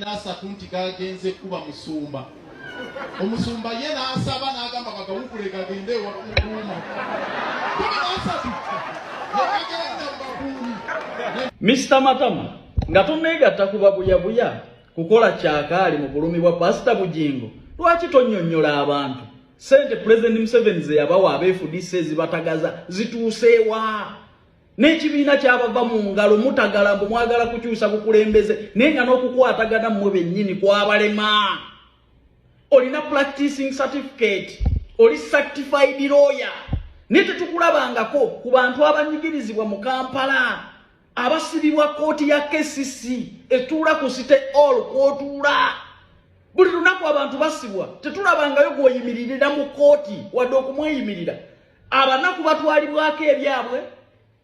asatu nti kagenze kuba musumba. Omusumba ye n'asaba n'agamba kakawukule kagende wakuuma. Asatu. Mr. Matama, nga tonneegatta kuba buyabuya kukola kyakaali mu bulumi bwa Pr Bujjingo. Lwaki tonnyonnyola abantu? Sente President Museveni ze yabawa abeefudise zibatagaza zituuseewa. N'ekibiina kyabava mu ngalo mutagala mbu mwagala kukyusa bukulembeze naye nga n'okukwatagana mmwe bennyini kwabalema. Olina practicing certificate, oli certified lawyer. Ne tetukulabangako ku bantu abanyigirizibwa mu Kampala abasibibwa kooti ya KCC etuula ku City Hall kwotuula. Buli lunaku abantu basibwa tetulabangayo gwoyimirira mu kooti wadde okumweyimirira. Abanaku batwalibwako ebyabwe.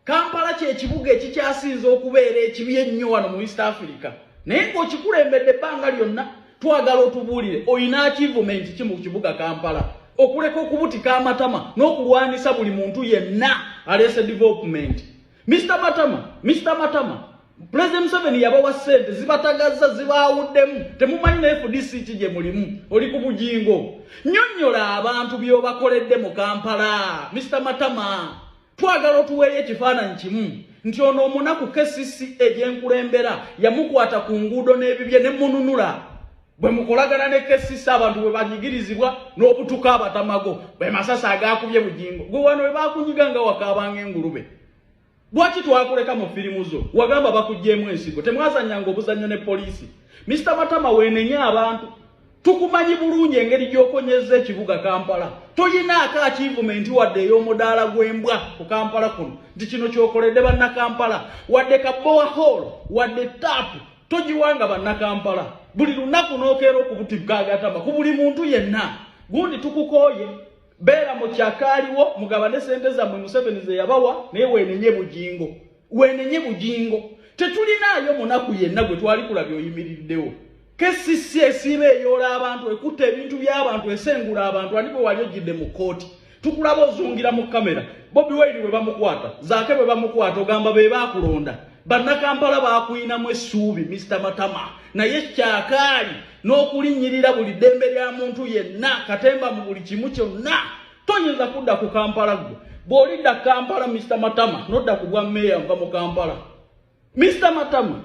Kampala ky'ekibuga ekikyasinze okubeera ekibi ennyo wano mu East Africa. Naye ng'okikulembedde ebbanga lyonna twagala otubuulire oyina achievement ki mu kibuga Kampala okuleka okubutika amatama n'okulwanisa buli muntu yenna alese development. Mr. Matama, President Museveni yabawa ssente zibatagaza zibaawuddemu temumanyi na FDC ki gye mulimu oli ku Bujjingo. Nnyonnyola abantu by'obakoledde mu Kampala. Mr. Matama, twagala otuweeyo ekifaananyi kimu nti ono omunaku KCC egyenkulembera yamukwata ku nguudo n'ebibye ne mununula. Bwe mukolagana ne KCC abantu bwe banyigirizibwa n'obutuka abatamago bwe masasa agaakubye Bujjingo. Gwe wano bwe baakunyiganga wakaabanga engulube. Lwaki twakuleka mu firimu zo? Wagamba bakuggyemu ensigo. Temwazannyanga obuzannyo ne poliisi. Mr. Matama weenenya abantu. Tukumanyi bulungi engeri gy'okonyeza ekibuga Kampala. Toyinaako achievement wadde ey'omudaala gw'embwa ku Kampala kuno. Nti kino ky'okoledde bannakampala. Wadde kabowa hall, wadde taapu. Togiwanga bannakampala. Buli lunaku n'okeera okubutika agatama ku buli muntu yenna. Gundi tukukooye. Beera mu kyakaaliwo mugabane sente zammwe Museveni ze yabawa naye weenenye Bujjingo. Weenenye Bujjingo. Tetulinaayo munaku yenna gwe twali kulabya oyimiriddewo. KCC esiiba eyoola abantu ekutta ebintu by'abantu esengula abantu ani bwe wali ogidde mu kooti. Tukulaba ozungira mu kamera. Bobi Wine bwe bamukwata, Zaake bwe bamukwata ogamba be baakulonda. Bannakampala baakuyinamu essuubi Mr. Matama. Naye kyakaali n'okulinnyirira buli ddembe lya muntu yenna katemba mu buli kimu kyonna. Toyinza kudda ku Kampala gwe. Bw'olidda Kampala Mr. Matama nodda ku bwa mmeeya nva mu Kampala. Mr. Matama,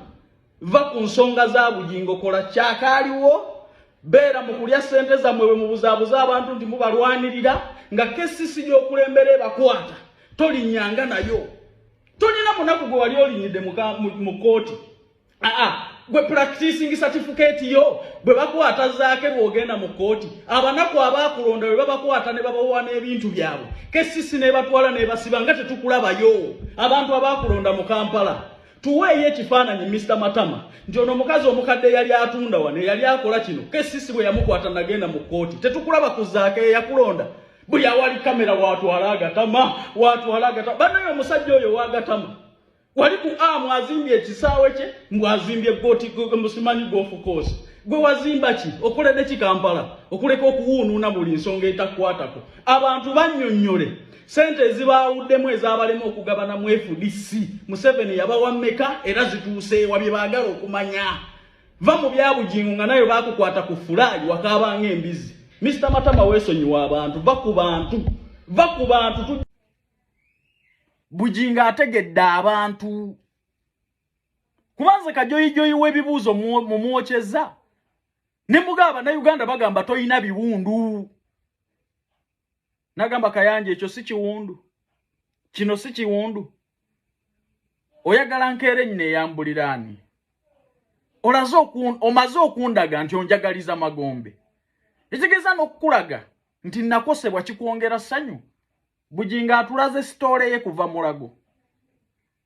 va ku nsonga za Bujjingo kola kyakaaliwo. Beera mu kulya ssente zammwe bwe mubuzaabuza abantu nti mubalwanirira nga KCC gy'okulembera ebakwata. Tolinnyanga nayo. Tolina munaku gwe wali olinyidde mu kooti. Gwe practicing certificate yo bwe bakwata Zaake bw'ogenda mu kooti. Abanaku abaakulonda bwe babakwata ne babawa n'ebintu byabwe. KCC ne batwala ne basiba nga tetukulabayo. Abantu abaakulonda mu Kampala. Tuweeyo ekifaananyi Mr. Matama nti ono omukazi omukadde yali atunda wano yali akola kino KCC bwe yamukwata nagenda mu kooti. Tetukulaba ku Zaake yakulonda. Buli awali kamera watwala agatama. Banaye omusajja oyo waagatama. Wali ku mwazimbye ekisaawe kye mwazimbye goti musimanyi golf course. Gwe wazimba ki? Okoledde ki Kampala? Okuleka okuwuunuuna buli nsonga etakwatako. Abantu bannyonnyole. Sente ezibaawuddemu ez'abalema okugabana mu FDC. Museveni yabawa mmeka era zituuseewa bye baagala okumanya. Va mu bya Bujjingo nga nayo baakukwata ku fulaayi wakaabanga embizi. Mr. Matama wesonyiwe abantu. Va ku bantu. Bujjingo ategedde abantu. Kubanze kajoyijoyi w'ebibuuzo mumwokyeza. Ne mugaba na Uganda bagamba toyina biwundu. Nagamba Kayanja ekyo si kiwundu. Kino si kiwundu. Oyagala nkeere nnyine eyambuliraani. Omaze okundaga nti onjagaliza magombe. Ekigeza n'okukulaga nti nakosebwa kikwongera ssanyu. Bujjingo atulaze sitoole ye kuva Mulago.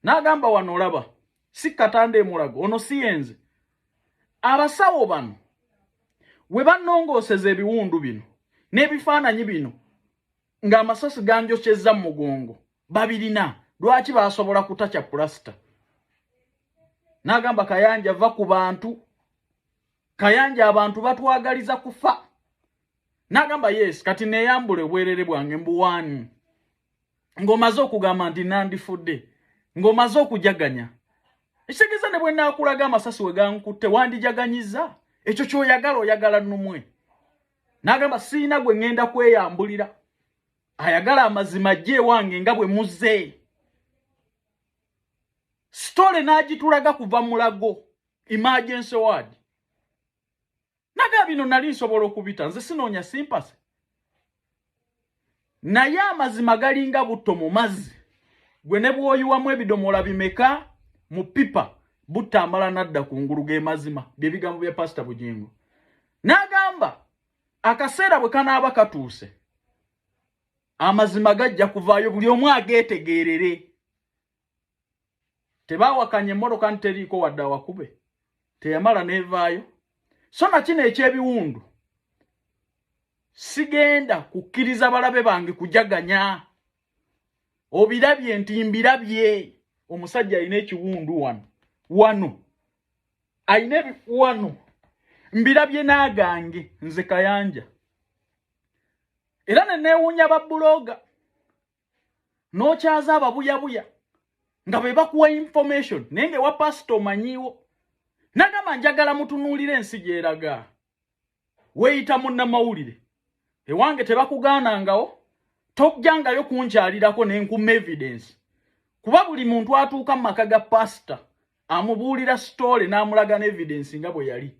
Nagamba wano olaba. Si Katande Mulago. Ono si yenze. Abasawo bano. We bannongooseza ebiwundu bino. N'ebifaananyi bino. Ng'amasasi ganjokyezza mu mugongo. Babirina. Lwaki baasobola kutakya plasita. Nagamba Kayanja va ku bantu. Kayanja abantu batwagaliza kufa. Nagamba yes kati neeyambule bwerere bwange mbuwaani. Ng'omaze okugamba nti nandifudde. Ng'omaze okujaganya. Ekitegeeza ne bwe naakulaga amasasi we gankutte wandijaganyiza. Ekyo ky'oyagala oyagala nnumwe. N'agamba siina gwe ngenda kweyambulira. Ayagala amazima gye wange nga bwe muzze. Story n'agitulaga kuva mulago. Emergency ward. Naga bino nali nsobola okubita. Nze sinoonya sympathy. Naye amazima galinga butto mu mazzi. Gwe ne bw'oyiwamu ebidomola bimeka mu pipa butambala nadda ku ngulu g'emazima. Bye bigambo bya Pr Bujjingo. N'agamba akaseera bwe kanaaba katuuse. Amazima gajja kuvaayo buli omu ageetegeerere. Tebaawakanye emmotoka nteriiko wadde awakube. Teyamala neevaayo. So na kino eky'ebiwundu. Sigenda kukkiriza balabe bange kujaganya. Obirabye nti mbirabye. Omusajja alina ekiwundu wano. Alina wano. Mbirabye n'agange nze Kayanja. Era ne neewuunya babbuloga. N'okyaza ababuyabuya. Nga be bakuwa information. Nenge wa pastor omanyiwo. Nagamba njagala mutunuulire ensi gy'eraga. Weeyita munnamawulire. Ewange tebakugaanangawo. Tojjangayo kunkyalirako n'enkuma evidence. Kuba buli muntu atuuka mu maka ga pastor amubuulira story n'amulaga n'evidence nga bwe yali.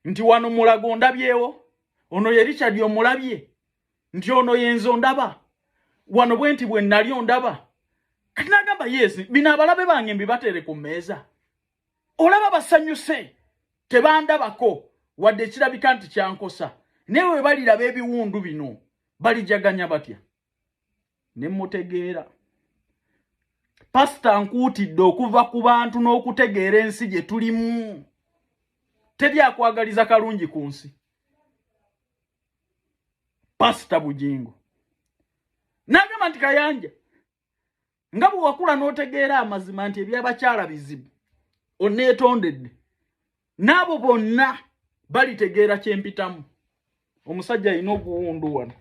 Nti wano mulago ndabyewo. Ono ye Richard omulabye. Nti ono yenzo ndaba. Wano bwenti bwe nali ondaba. Kati nagamba yes, bino abalabe bange mbibatere ku mmeeza. Olaba basanyuse. Tebandabako. Wadde kirabika nti kyankosa. Newe baliraba ebiwundu bino. Balijaganya batya. Ne mutegeera. Pastor nkuutidde okuva ku bantu n'okutegeera ensi gye tulimu. Teryakwagaliza kalungi ku nsi. Pr Bujjingo. Nagamba nti Kayanja. Nga bwe wakula n'otegeera amazima nti ebyabakyala bizibu. Oneetondedde. N'abo bonna balitegeera kyempitamu. Omusajja alina obuwundu wano.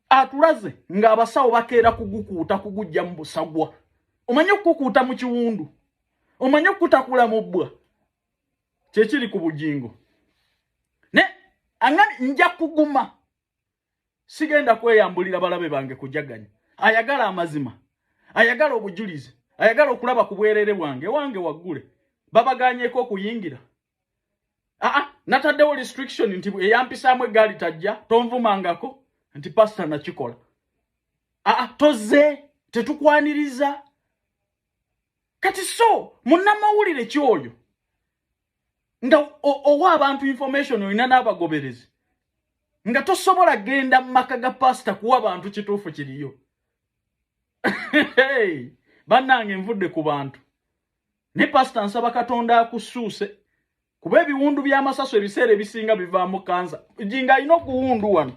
Atulaze ng'abasawo bakeera kugukuuta kugujja mu busagwa. Omanye okukuuta mu kiwundu. Omanye okutakula mu bbwa. Kyekiri ku Bujjingo. Ne angani nja kuguma. Sigenda kweyambulira balabe bange kujaganya. Ayagala amazima. Ayagala obujulizi. Ayagala okulaba ku bwerere bwange. Wange waggule. Babaganyeko okuyingira. Nataddewo restriction nti eyampisaamu eggaali tajja. Tonvumangako. Nti pastor nakikola. Toze. Tetukwaniriza. Kati so. Munnamawulire kyoyo. Nga owa abantu information olina n'abagoberezi. Nga tosobola genda mu maka ga pastor kuwa abantu kituufu kiriyo. Bannange nvudde ku bantu. Ne pastor nsaba Katonda akusuuse. Kuba ebiwundu by'amasaso ebiseera ebisinga bivaamu kanza. Bujjingo alina okuwundu wano.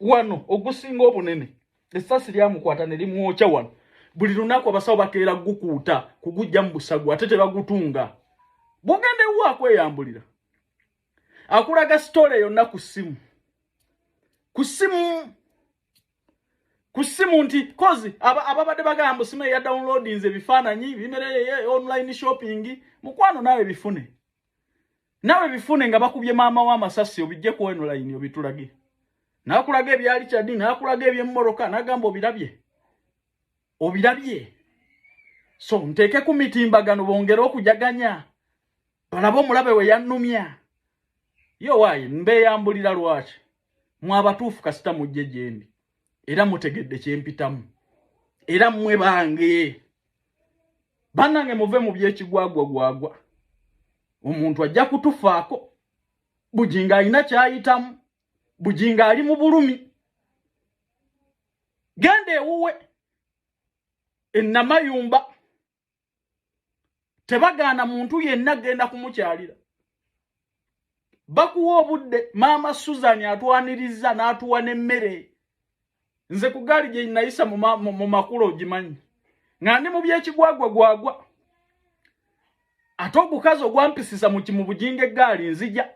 Wano ogusinga obunene. Essasi lyamukwata ne limwokya wano. Buli lunaku abasawo bakeera gukuuta kugujja mu busagwa ate tebagutunga. Bugende wa kweyambulira. Akulaga story yonna ku ssimu. Ku ssimu nti kozi ababadde bagamba simu ya downloadings ebifaananyi bimereye online shopping mukwano nawe bifune. Nawe bifune nga bakubye maama wa masasi obijje ku online obitulage. Nakulaga ebyali kyaddi nakulaga ebyemmoroka nagamba obirabye. Obirabye. So nteke ku mitimbagano bongera okujaganya. Balabo mulabe we yannumya. Yo wayi mbeyambulira lwaki. Mwabatuufu kasita mujje gyendi. Era mutegedde kyempitamu. Era mmwe bange. Bannange muve mu byekigwagwa. Omuntu ajja kutufaako. Bujjingo alina kyayitamu. Bujjingo ali mu bulumi. Gende ewuwe. Ennamayumba. Tebagaana muntu yenna genda kumukyalira. Bakuwa obudde maama Susan atwaniriza n'atuwa n'emmere. Nze ku gaali gye nayisa mu makulu ogimanyi. Nga ndi mu byekigwagwa. Ate ogukazi ogwampisisa mu Bujjingo eggaali nzija.